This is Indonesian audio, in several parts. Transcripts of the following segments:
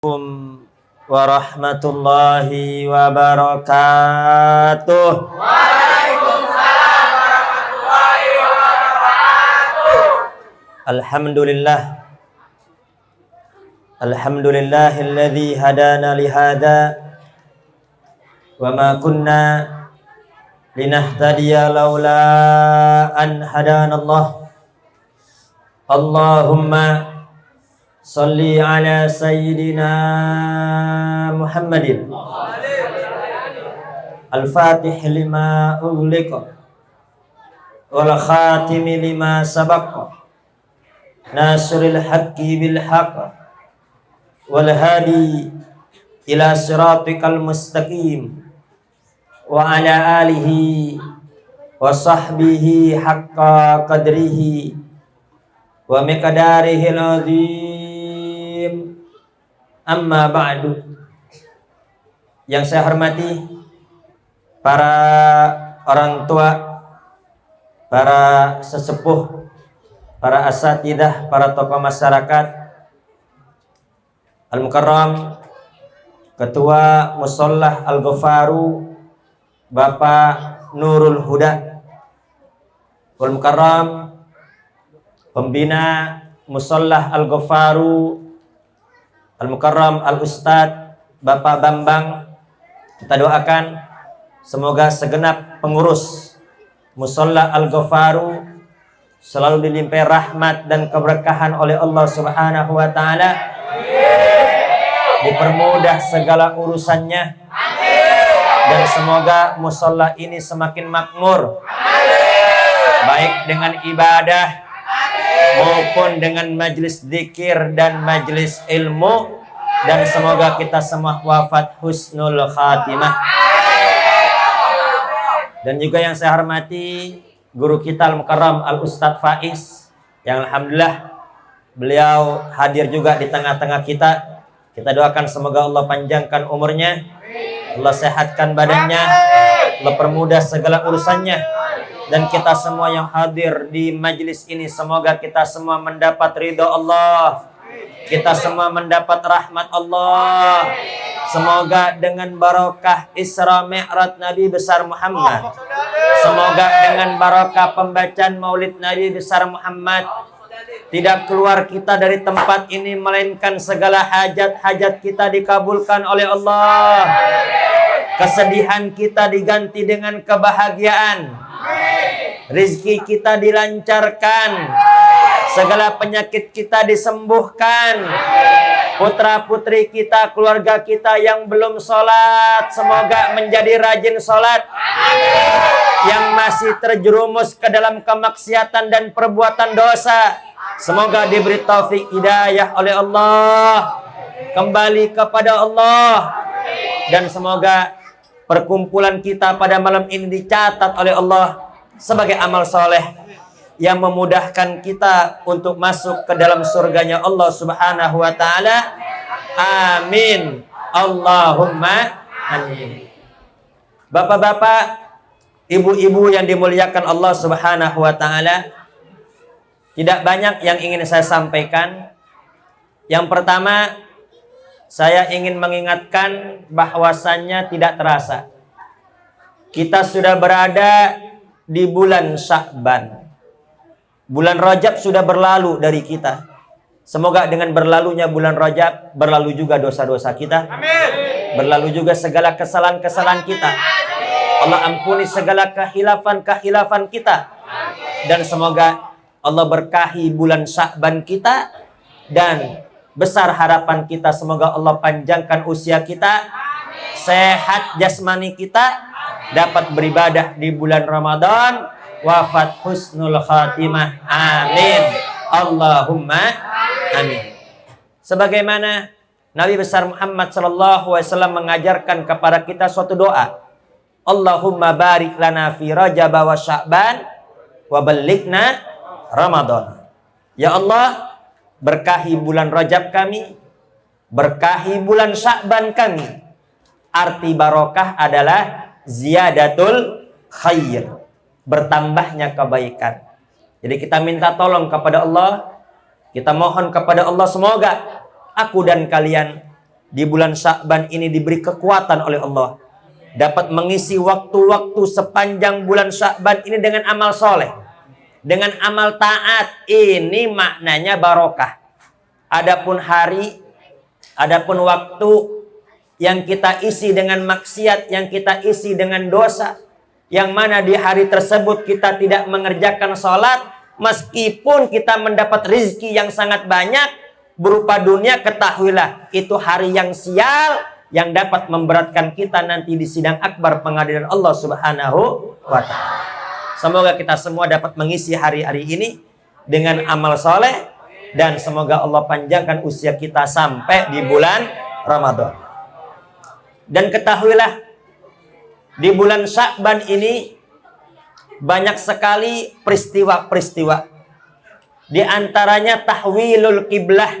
Assalamualaikum warahmatullahi wabarakatuh. Waalaikumsalam warahmatullahi wabarakatuh. Alhamdulillahilladzi hadana lihada wa ma kunna linahtadiya laula an hadanallah. Allahumma salli ala sayyidina Muhammadin al-fatih lima ughliqa wal khatimi lima sabaqa nasril haqqi bil haqq wal hadi ila siratikal mustaqim wa ala alihi wa sahbihi haqqa qadrihi wa miqdarihil azim. Amma ba'du. Yang saya hormati para orang tua, para sesepuh, para asatidah, para tokoh masyarakat, Al-Mukarram Ketua Mushollah Al-Ghafaru Bapak Nurul Huda, Al-Mukarram Pembina Mushollah Al-Ghafaru Al-Mukarram Al-Ustadz Bapak Bambang. Kita doakan semoga segenap pengurus Mushollah Al-Ghafaru selalu dilimpahi rahmat dan keberkahan oleh Allah Subhanahu wa taala. Dipermudah segala urusannya. Dan semoga mushollah ini semakin makmur. Baik dengan ibadah maupun dengan majlis dzikir dan majlis ilmu, dan semoga kita semua wafat husnul khatimah. Dan juga yang saya hormati guru kita Al-Mukarram Al-Ustadz Faiz, yang alhamdulillah beliau hadir juga di tengah-tengah kita. Kita doakan semoga Allah panjangkan umurnya, Allah sehatkan badannya, Allah permudah segala urusannya. Dan kita semua yang hadir di majlis ini, semoga kita semua mendapat ridho Allah. Kita semua mendapat rahmat Allah. Semoga dengan barokah Isra Mi'raj Nabi besar Muhammad, semoga dengan barokah pembacaan Maulid Nabi besar Muhammad, tidak keluar kita dari tempat ini melainkan segala hajat-hajat kita dikabulkan oleh Allah. Kesedihan kita diganti dengan kebahagiaan. Rizki kita dilancarkan, segala penyakit kita disembuhkan. Putra-putri kita, keluarga kita yang belum sholat, semoga menjadi rajin sholat. Yang masih terjerumus ke dalam kemaksiatan dan perbuatan dosa, semoga diberi taufik hidayah oleh Allah, kembali kepada Allah. Dan semoga perkumpulan kita pada malam ini dicatat oleh Allah sebagai amal soleh yang memudahkan kita untuk masuk ke dalam surganya Allah Subhanahu wa ta'ala. Amin. Allahumma amin. Bapak-bapak, ibu-ibu yang dimuliakan Allah Subhanahu wa ta'ala, tidak banyak yang ingin saya sampaikan. Yang pertama, saya ingin mengingatkan bahwasannya tidak terasa kita sudah berada di bulan Sya'ban. Bulan Rajab sudah berlalu dari kita. Semoga dengan berlalunya bulan Rajab, berlalu juga dosa-dosa kita. Amin. Berlalu juga segala kesalahan-kesalahan kita. Allah ampuni segala kehilafan-kehilafan kita. Dan semoga Allah berkahi bulan Sya'ban kita. Dan besar harapan kita, semoga Allah panjangkan usia kita, sehat jasmani kita, dapat beribadah di bulan Ramadan, wafat husnul khatimah. Amin. Allahumma amin. Sebagaimana Nabi besar Muhammad SAW mengajarkan kepada kita suatu doa. Allahumma barik lana fi Rajab wa Sya'ban wa ballighna Ramadan. Ya Allah, berkahi bulan Rajab kami, berkahi bulan Sya'ban kami. Arti barokah adalah ziyadatul khair, bertambahnya kebaikan. Jadi kita minta tolong kepada Allah, kita mohon kepada Allah, semoga aku dan kalian di bulan Sya'ban ini diberi kekuatan oleh Allah, dapat mengisi waktu-waktu sepanjang bulan Sya'ban ini dengan amal soleh, dengan amal taat. Ini maknanya barokah. Adapun hari, adapun waktu yang kita isi dengan maksiat, yang kita isi dengan dosa, yang mana di hari tersebut kita tidak mengerjakan sholat, meskipun kita mendapat rezeki yang sangat banyak berupa dunia, ketahuilah itu hari yang sial, yang dapat memberatkan kita nanti di sidang akbar pengadilan Allah Subhanahu wa ta'ala. Semoga kita semua dapat mengisi hari-hari ini dengan amal soleh, dan semoga Allah panjangkan usia kita sampai di bulan Ramadan. Dan ketahuilah di bulan Sya'ban ini banyak sekali peristiwa-peristiwa. Di antaranya tahwilul kiblah,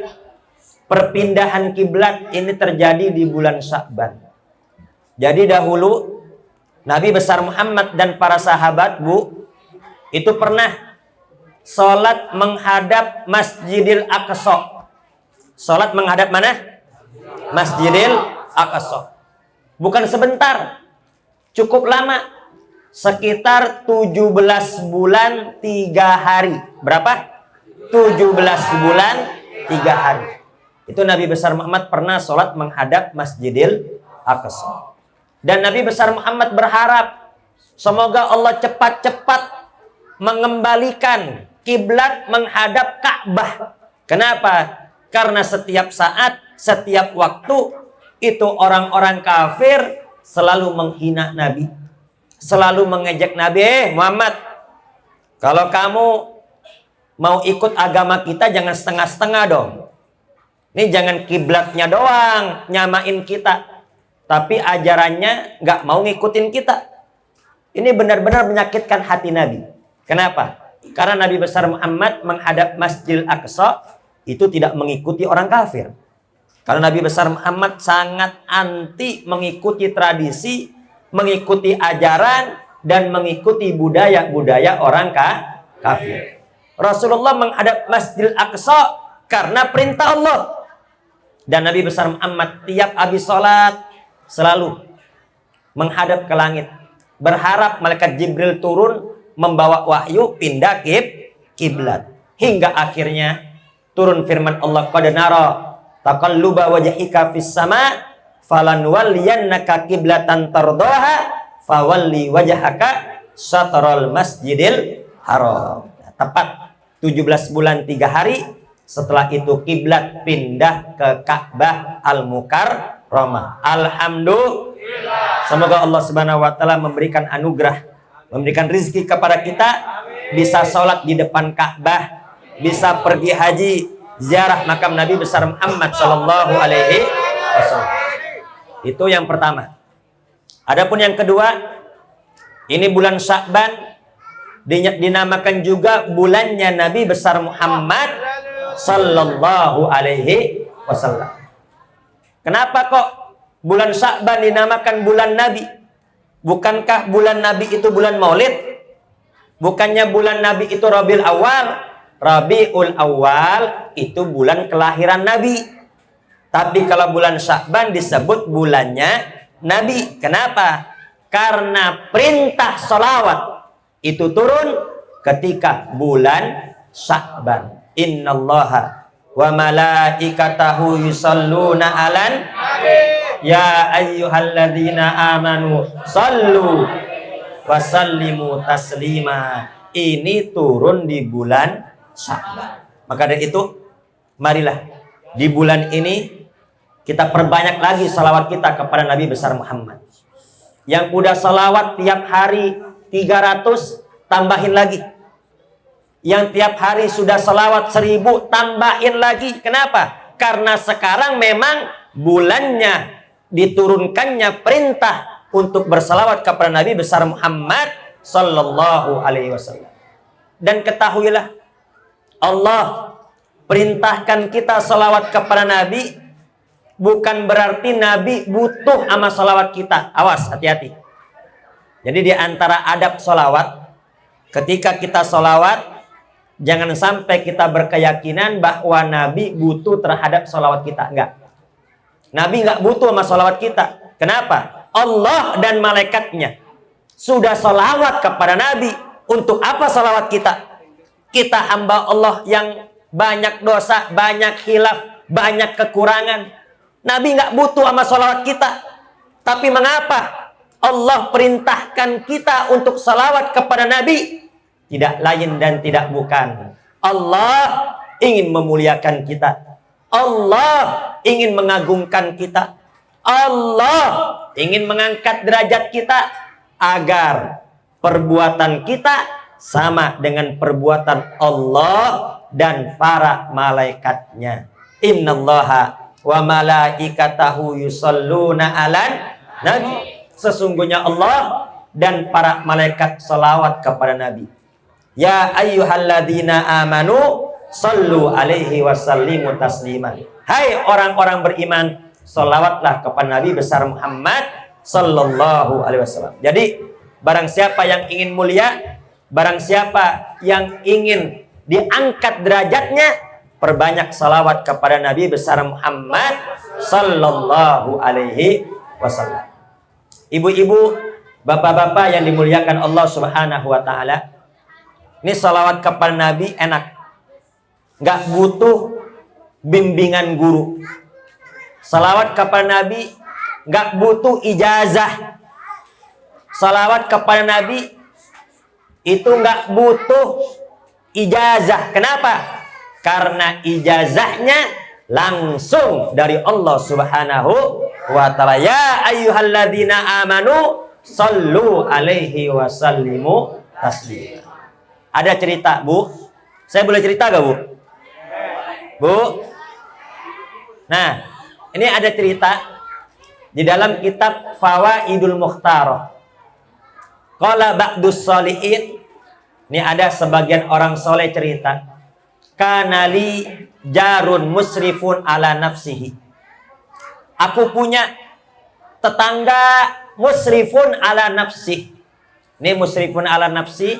perpindahan kiblat ini terjadi di bulan Sya'ban. Jadi dahulu Nabi besar Muhammad dan para sahabat, Bu, itu pernah sholat menghadap Masjidil Aqsa. Sholat menghadap mana? Masjidil Aqsa. Bukan sebentar, cukup lama. Sekitar 17 bulan 3 hari. Berapa? 17 bulan 3 hari. Itu Nabi besar Muhammad pernah sholat menghadap Masjidil Aqsa. Dan Nabi besar Muhammad berharap semoga Allah cepat-cepat mengembalikan kiblat menghadap Ka'bah. Kenapa? Karena setiap saat, setiap waktu itu orang-orang kafir selalu menghina Nabi, selalu mengejek Nabi. Muhammad, kalau kamu mau ikut agama kita jangan setengah-setengah dong. Ini jangan kiblatnya doang nyamain kita, tapi ajarannya nggak mau ngikutin kita. Ini benar-benar menyakitkan hati Nabi. Kenapa? Karena Nabi besar Muhammad menghadap Masjidil Aqsa itu tidak mengikuti orang kafir. Karena Nabi besar Muhammad sangat anti mengikuti tradisi, mengikuti ajaran, dan mengikuti budaya-budaya orang kafir. Rasulullah menghadap Masjidil Aqsa karena perintah Allah. Dan Nabi besar Muhammad tiap habis sholat selalu menghadap ke langit, berharap malaikat Jibril turun membawa wahyu pindah kiblat. Hingga akhirnya turun firman Allah, qad nara taqalluba wajhika fis sama falanwalliyannaka qiblatan tardaha fawalli wajhaka syatral masjidil haram. Tepat 17 bulan 3 hari setelah itu kiblat pindah ke Ka'bah Al-Mukarramah. Alhamdulillah. Semoga Allah Subhanahu wa taala memberikan anugerah, memberikan rezeki kepada kita, bisa sholat di depan Ka'bah, bisa pergi haji, ziarah makam Nabi besar Muhammad sallallahu alaihi wasallam. Itu yang pertama. Adapun yang kedua, ini bulan Sya'ban dinamakan juga bulannya Nabi besar Muhammad sallallahu alaihi wasallam. Kenapa kok bulan Sya'ban dinamakan bulan Nabi? Bukankah bulan Nabi itu bulan Maulid? Bukannya bulan Nabi itu Rabiul Awal? Rabiul Awal itu bulan kelahiran Nabi. Tapi kalau bulan Sya'ban disebut bulannya Nabi. Kenapa? Karena perintah sholawat itu turun ketika bulan Sya'ban. Innallaha wa malaikatahu yusalluna 'alan ya ayyuhalladzina amanu sallu wa sallimu taslima. Ini turun di bulan Sya'ban. Maka dari itu, marilah di bulan ini kita perbanyak lagi salawat kita kepada Nabi besar Muhammad. Yang udah salawat tiap hari 300, tambahin lagi. Yang tiap hari sudah salawat 1000, tambahin lagi. Kenapa? Karena sekarang memang bulannya diturunkannya perintah untuk bersalawat kepada Nabi besar Muhammad sallallahu alaihi wasallam. Dan ketahuilah, Allah perintahkan kita salawat kepada Nabi bukan berarti Nabi butuh sama salawat kita. Awas, hati-hati. Jadi di antara adab salawat, ketika kita salawat, jangan sampai kita berkeyakinan bahwa Nabi butuh terhadap salawat kita. Enggak. Nabi nggak butuh sama salawat kita. Kenapa? Allah dan malaikatnya sudah salawat kepada Nabi. Untuk apa salawat kita? Kita hamba Allah yang banyak dosa, banyak khilaf, banyak kekurangan. Nabi nggak butuh sama salawat kita. Tapi mengapa Allah perintahkan kita untuk salawat kepada Nabi? Tidak lain dan tidak bukan, Allah ingin memuliakan kita. Allah ingin mengagungkan kita. Allah ingin mengangkat derajat kita agar perbuatan kita sama dengan perbuatan Allah dan para malaikatnya. Innallaha wa malaikatahu yusalluna 'alan nabi. Sesungguhnya Allah dan para malaikat salawat kepada Nabi. Ya ayyuhalladzina amanu sallu alaihi wasallimu tasliman. Hai orang-orang beriman, salawatlah kepada Nabi besar Muhammad sallallahu alaihi wasallam. Jadi barang siapa yang ingin mulia, barang siapa yang ingin diangkat derajatnya, perbanyak salawat kepada Nabi besar Muhammad sallallahu alaihi wasallam. Ibu-ibu, bapak-bapak yang dimuliakan Allah Subhanahu wa taala, ini salawat kepada Nabi enak. Nggak butuh bimbingan guru. Salawat kepada Nabi nggak butuh ijazah. Salawat kepada Nabi itu nggak butuh ijazah. Kenapa? Karena ijazahnya langsung dari Allah Subhanahu wa ta'ala. Ya ayyuhalladzina amanu sallu alaihi wasallimu taslima. Ada cerita, Bu? Saya boleh cerita gak, Bu? Bu? Nah, ini ada cerita di dalam kitab Fawaidul Mukhtarah. Qala ba'dus sholihin. Ini ada sebagian orang soleh cerita. Kanali jarun musrifun ala nafsihi. Aku punya tetangga musrifun ala nafsih. Ini musrifun ala nafsi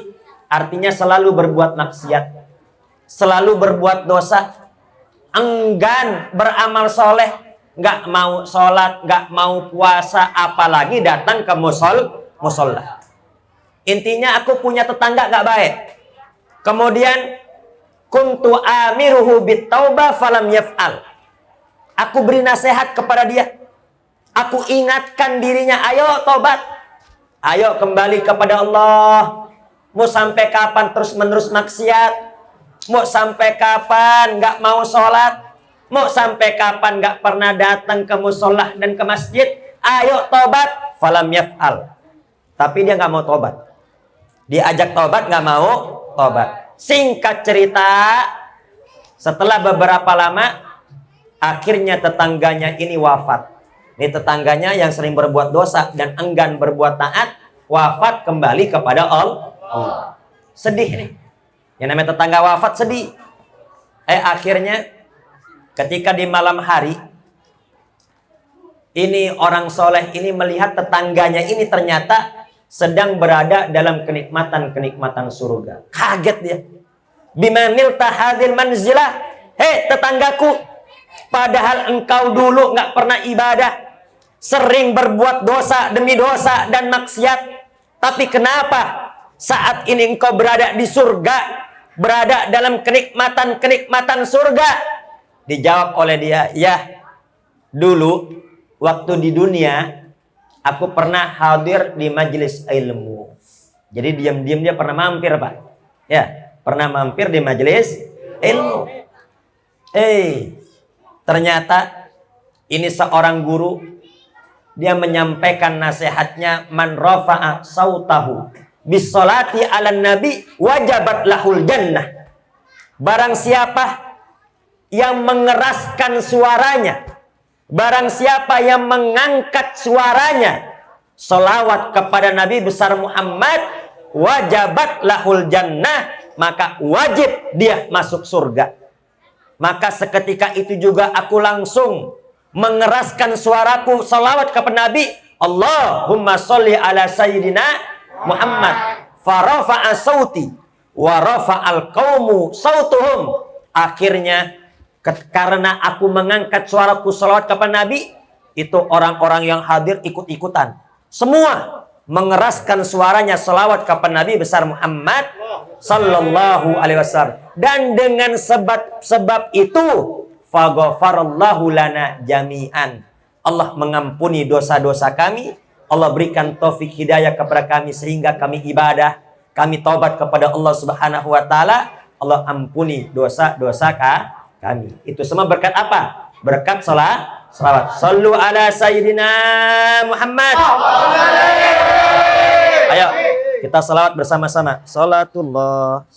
artinya selalu berbuat maksiat, selalu berbuat dosa, enggan beramal soleh, nggak mau sholat, nggak mau puasa, apalagi datang ke musola. Intinya aku punya tetangga nggak baik. Kemudian kuntu amiruhu bittaubah falam yaf'al. Aku beri nasihat kepada dia. Aku ingatkan dirinya, ayo tobat. Ayo kembali kepada Allah. Mau sampai kapan terus-menerus maksiat? Mau sampai kapan nggak mau sholat? Mau sampai kapan nggak pernah datang ke musola dan ke masjid? Ayo tobat. Falam yaf'al. Tapi dia nggak mau tobat. Diajak tobat nggak mau tobat. Singkat cerita, setelah beberapa lama, akhirnya tetangganya ini wafat. Ini tetangganya yang sering berbuat dosa dan enggan berbuat taat, wafat kembali kepada Allah. Sedih nih. Yang namanya tetangga wafat sedih. Akhirnya ketika di malam hari, ini orang soleh ini melihat tetangganya ini ternyata sedang berada dalam kenikmatan-kenikmatan surga. Kaget dia. Bimanil tahadil manzilah. Hei tetanggaku, padahal engkau dulu nggak pernah ibadah, sering berbuat dosa demi dosa dan maksiat. Tapi kenapa saat ini engkau berada di surga, berada dalam kenikmatan-kenikmatan surga? Dijawab oleh dia, ya dulu waktu di dunia aku pernah hadir di majelis ilmu. Jadi diam-diam dia pernah mampir, Pak. Ya, pernah mampir di majelis ilmu. Ternyata ini seorang guru, dia menyampaikan nasihatnya, man rafa'a sautahu bisolati ala nabi wajabat lahul jannah. Barang siapa yang mengeraskan suaranya, barang siapa yang mengangkat suaranya selawat kepada Nabi besar Muhammad, wajabat lahul jannah, maka wajib dia masuk surga. Maka seketika itu juga aku langsung mengeraskan suaraku salawat kepada Nabi, Allahumma sholli ala sayyidina Muhammad. Farafa'a sauti wa rafa'al qaumu sautuhum. Akhirnya karena aku mengangkat suaraku salawat kepada Nabi, Itu orang-orang yang hadir ikut-ikutan. Semua mengeraskan suaranya selawat kepada Nabi besar Muhammad sallallahu alaihi wasallam. Dan dengan sebab itu faghfarallahu lana jami'an. Allah mengampuni dosa-dosa kami. Allah berikan taufik hidayah kepada kami sehingga kami ibadah, kami taubat kepada Allah Subhanahu wa taala. Allah ampuni dosa-dosa kami. Itu semua berkat apa? Berkat salawat. Sallu ala sayyidina Muhammad. Ayo kita salawat bersama-sama. Salatullah.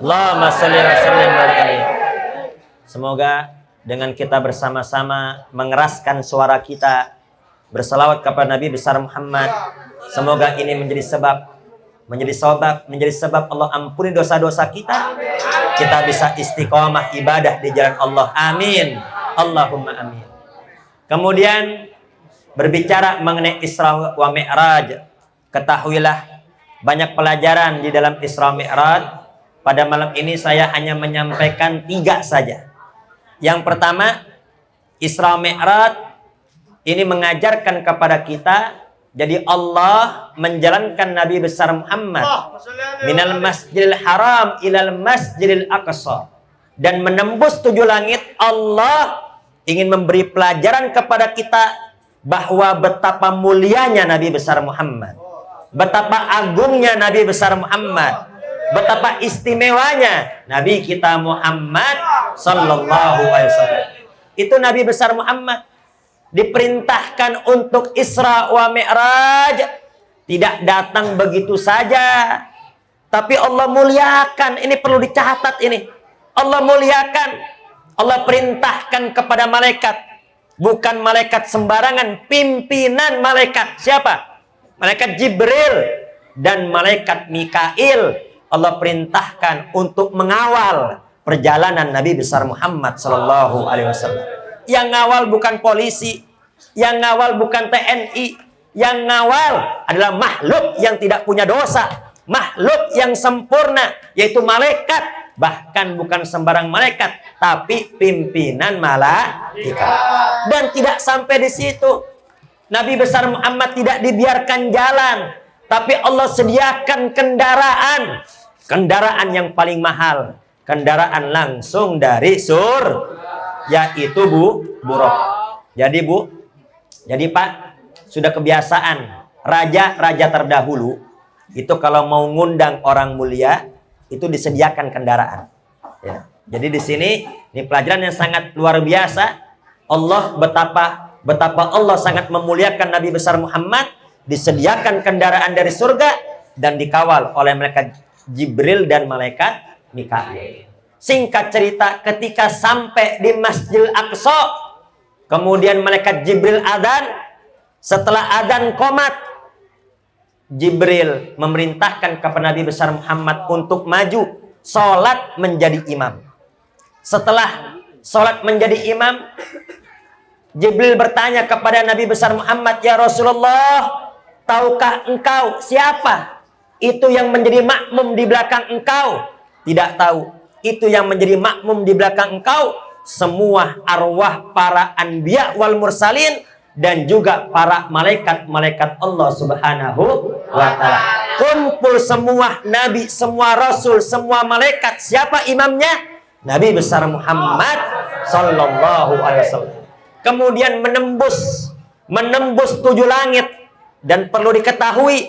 Allahumma sholli wa sallim barik alaihi. Semoga dengan kita bersama-sama mengeraskan suara kita berselawat kepada Nabi besar Muhammad, semoga ini menjadi sebab menjadi sebab Allah ampuni dosa-dosa kita. Kita bisa istiqomah ibadah di jalan Allah. Amin. Allahumma amin. Kemudian berbicara mengenai Isra wa Mi'raj, ketahuilah banyak pelajaran di dalam Isra Mi'raj. Pada malam ini saya hanya menyampaikan 3 saja. Yang pertama, Isra Mi'raj ini mengajarkan kepada kita, jadi Allah menjalankan Nabi besar Muhammad minal masjidil haram ilal masjidil aqsa, dan menembus 7 langit. Allah ingin memberi pelajaran kepada kita bahwa betapa mulianya Nabi besar Muhammad, betapa agungnya Nabi besar Muhammad, betapa istimewanya Nabi kita Muhammad sallallahu alaihi wasallam. Itu Nabi besar Muhammad diperintahkan untuk Isra wa Mi'raj, tidak datang begitu saja, tapi Allah muliakan. Ini perlu dicatat ini. Allah muliakan. Allah perintahkan kepada malaikat, bukan malaikat sembarangan, pimpinan malaikat. Siapa? Malaikat Jibril dan malaikat Mikail. Allah perintahkan untuk mengawal perjalanan Nabi besar Muhammad sallallahu alaihi wasallam. Yang ngawal bukan polisi, yang ngawal bukan TNI, yang ngawal adalah makhluk yang tidak punya dosa, makhluk yang sempurna, yaitu malaikat. Bahkan bukan sembarang malaikat, tapi pimpinan malaikat. Dan tidak sampai di situ, Nabi besar Muhammad tidak dibiarkan jalan, tapi Allah sediakan kendaraan, kendaraan yang paling mahal, kendaraan langsung dari yaitu buruk. Jadi Pak, sudah kebiasaan raja-raja terdahulu itu kalau mau ngundang orang mulia itu disediakan kendaraan. Ya. Jadi di sini ini pelajaran yang sangat luar biasa. Allah betapa Allah sangat memuliakan Nabi besar Muhammad, disediakan kendaraan dari surga dan dikawal oleh malaikat Jibril dan malaikat Mikail. Singkat cerita, ketika sampai di Masjidil Aqsa, kemudian malaikat Jibril adzan. Setelah adzan qomat, Jibril memerintahkan kepada Nabi besar Muhammad untuk maju sholat menjadi imam. Setelah sholat menjadi imam, Jibril bertanya kepada Nabi besar Muhammad, "Ya Rasulullah, tahukah engkau siapa itu yang menjadi makmum di belakang engkau?" Tidak tahu. Itu yang menjadi makmum di belakang engkau semua arwah para anbiya wal mursalin dan juga para malaikat-malaikat Allah Subhanahu wa ta'ala. Kumpul semua nabi, semua rasul, semua malaikat. Siapa imamnya? Nabi besar Muhammad sallallahu alaihi wasallam. Kemudian menembus 7 langit, dan perlu diketahui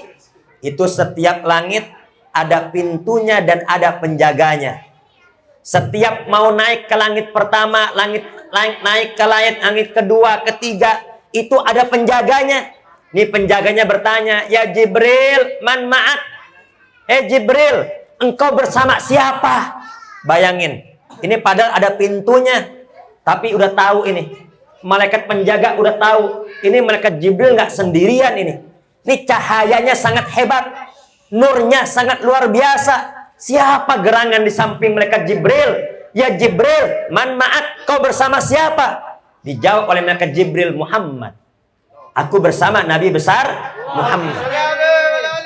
itu setiap langit ada pintunya dan ada penjaganya. Setiap mau naik ke langit pertama, naik ke langit kedua, ketiga, itu ada penjaganya. Nih penjaganya bertanya, "Ya Jibril, man ma'ak?" Jibril, engkau bersama siapa? Bayangin, ini padahal ada pintunya, tapi udah tahu ini. Malaikat penjaga udah tahu, ini malaikat Jibril nggak sendirian ini. Ini cahayanya sangat hebat, nurnya sangat luar biasa. Siapa gerangan di samping malaikat Jibril? "Ya Jibril, man ma'ak?" Kau bersama siapa? Dijawab oleh malaikat Jibril, "Muhammad." Aku bersama Nabi besar Muhammad.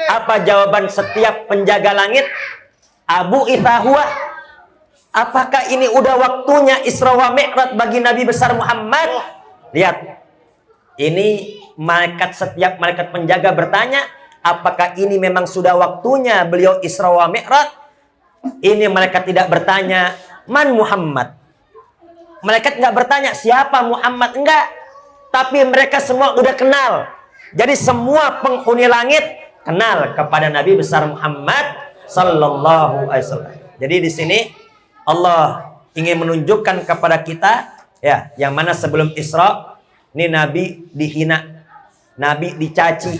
Apa jawaban setiap penjaga langit? "Abu Ithahwa." Apakah ini udah waktunya Isra wa Mi'raj bagi Nabi besar Muhammad? Lihat. Ini setiap malaikat penjaga bertanya, apakah ini memang sudah waktunya beliau Isra wa Mi'raj? Ini malaikat tidak bertanya, "Man Muhammad?" Malaikat nggak bertanya, "Siapa Muhammad?" Enggak. Tapi mereka semua udah kenal. Jadi semua penghuni langit kenal kepada Nabi besar Muhammad sallallahu alaihi wasallam. Jadi di sini Allah ingin menunjukkan kepada kita, ya, yang mana sebelum Isra ini Nabi dihina, Nabi dicaci,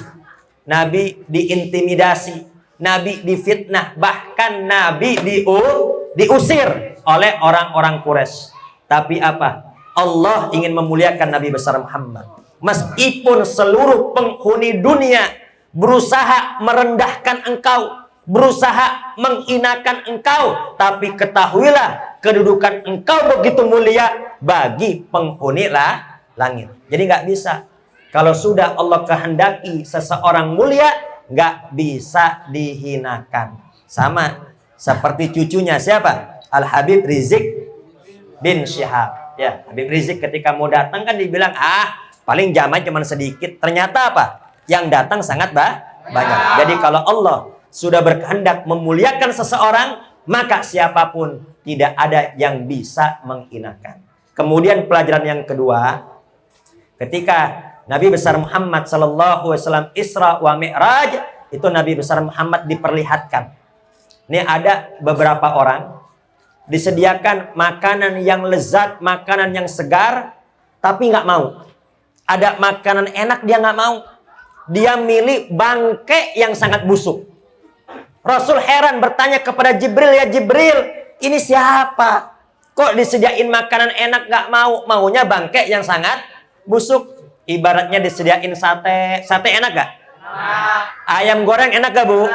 Nabi diintimidasi, Nabi difitnah, bahkan Nabi diusir oleh orang-orang Quraisy. Tapi apa? Allah ingin memuliakan Nabi besar Muhammad. Meskipun seluruh penghuni dunia berusaha merendahkan engkau, berusaha menghinakan engkau, tapi ketahuilah kedudukan engkau begitu mulia bagi penghuni langit. Jadi nggak bisa. Kalau sudah Allah kehendaki seseorang mulia, nggak bisa dihinakan. Sama seperti cucunya siapa? Al-Habib Rizik bin Syihab. Ya, Habib Rizik ketika mau datang kan dibilang, paling jamaah cuma sedikit. Ternyata apa? Yang datang sangat banyak. Jadi kalau Allah sudah berkehendak memuliakan seseorang, maka siapapun tidak ada yang bisa menghinakan. Kemudian pelajaran yang kedua, ketika Nabi besar Muhammad sallallahu alaihi wasallam Isra wa Mi'raj, itu Nabi besar Muhammad diperlihatkan. Ini ada beberapa orang disediakan makanan yang lezat, makanan yang segar, tapi nggak mau. Ada makanan enak dia nggak mau. Dia milih bangke yang sangat busuk. Rasul heran bertanya kepada Jibril, ya Jibril, ini siapa? Kok disediain makanan enak nggak mau? Maunya bangke yang sangat busuk. Ibaratnya disediain sate. Sate enak gak? Ayam goreng enak gak, Bu?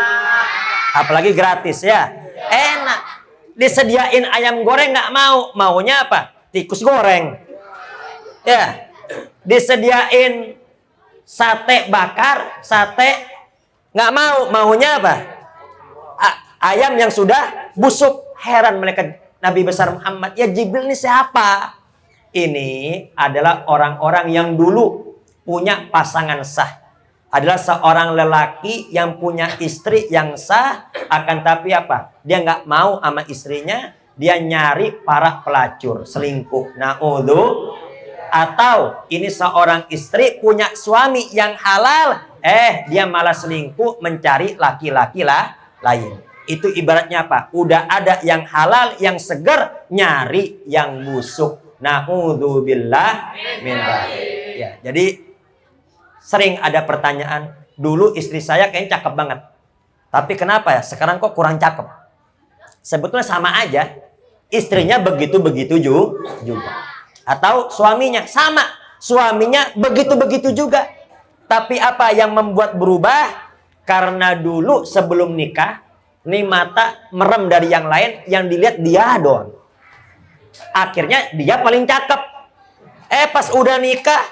Apalagi gratis ya. Enak. Disediain ayam goreng nggak mau. Maunya apa? Tikus goreng. Ya. Disediain sate bakar, sate nggak mau. Maunya apa? Ayam yang sudah busuk. Heran mereka, Nabi besar Muhammad, ya Jibril ini siapa? Ini adalah orang-orang yang dulu punya pasangan sah. Adalah seorang lelaki yang punya istri yang sah, akan tapi apa? Dia nggak mau sama istrinya, dia nyari para pelacur, selingkuh. Na'udzu. Atau ini seorang istri punya suami yang halal, dia malah selingkuh mencari laki-laki lain. Itu ibaratnya apa? Udah ada yang halal, yang segar, nyari yang busuk. Na'udzubillah min dzalik. Ya, jadi sering ada pertanyaan, dulu istri saya kayaknya cakep banget. Tapi kenapa ya sekarang kok kurang cakep? Sebetulnya sama aja. Istrinya begitu-begitu juga. Atau suaminya sama. Suaminya begitu-begitu juga. Tapi apa yang membuat berubah? Karena dulu sebelum nikah, nih mata merem dari yang lain, yang dilihat dia doang. Akhirnya dia paling cakep. Pas udah nikah,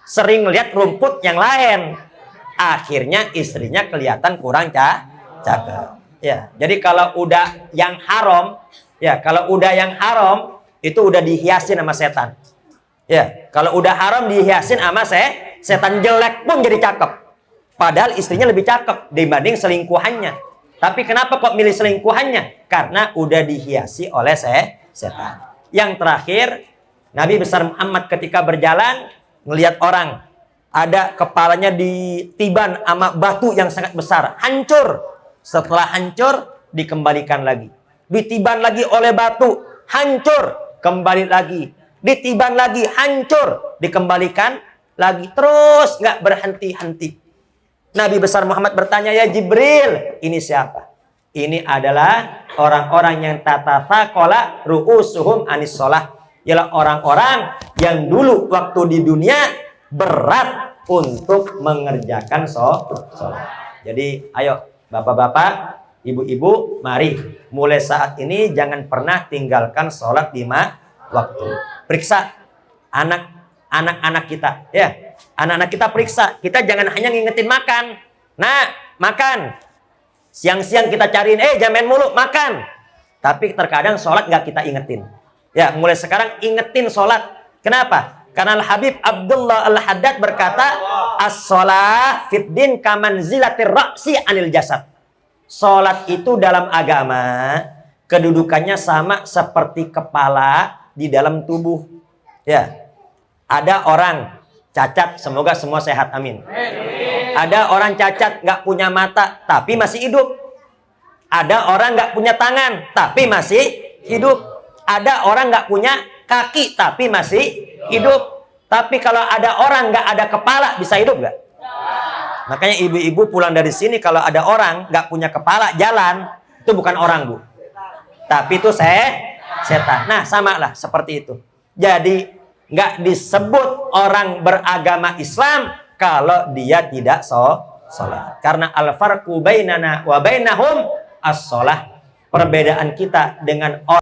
sering lihat rumput yang lain. Akhirnya istrinya kelihatan kurang cakep. Ya, jadi kalau udah yang haram, itu udah dihiasin sama setan. Ya, kalau udah haram dihiasin sama setan, jelek pun jadi cakep. Padahal istrinya lebih cakep dibanding selingkuhannya. Tapi kenapa kok milih selingkuhannya? Karena udah dihiasi oleh setan. Yang terakhir, Nabi besar Muhammad ketika berjalan ngelihat orang ada kepalanya ditiban sama batu yang sangat besar, hancur. Setelah hancur dikembalikan lagi. Ditiban lagi oleh batu, hancur, kembali lagi. Ditiban lagi, hancur, dikembalikan lagi. Terus nggak berhenti-henti. Nabi besar Muhammad bertanya, ya Jibril, ini siapa? Ini adalah orang-orang yang tatafaqala ru'usuhum anis sholah. Ialah orang-orang yang dulu waktu di dunia berat untuk mengerjakan sholat. Jadi ayo bapak-bapak, ibu-ibu, mari mulai saat ini jangan pernah tinggalkan sholat 5 waktu. Periksa anak-anak kita, ya. Anak-anak kita periksa. Kita jangan hanya ngingetin makan. Nah, makan. Siang-siang kita cariin, jangan main mulu, makan. Tapi terkadang sholat nggak kita ingetin. Ya, mulai sekarang ingetin sholat. Kenapa? Karena Al-Habib Abdullah Al-Haddad berkata, as-sholah fid din kamanzilatir ra'si anil jasad. Sholat itu dalam agama, kedudukannya sama seperti kepala di dalam tubuh. Ya, ada orang cacat, semoga semua sehat, amin. Ada orang cacat, nggak punya mata, tapi masih hidup. Ada orang nggak punya tangan, tapi masih hidup. Ada orang nggak punya kaki, tapi masih hidup. Tapi kalau ada orang nggak ada kepala, bisa hidup nggak? Makanya ibu-ibu pulang dari sini, kalau ada orang nggak punya kepala, jalan, itu bukan orang, Bu. Tapi itu setan. Nah, sama lah seperti itu. Jadi nggak disebut orang beragama Islam kalau dia tidak salat. Karena al-farqu bainana wa bainahum as-shalah. Perbedaan kita dengan orang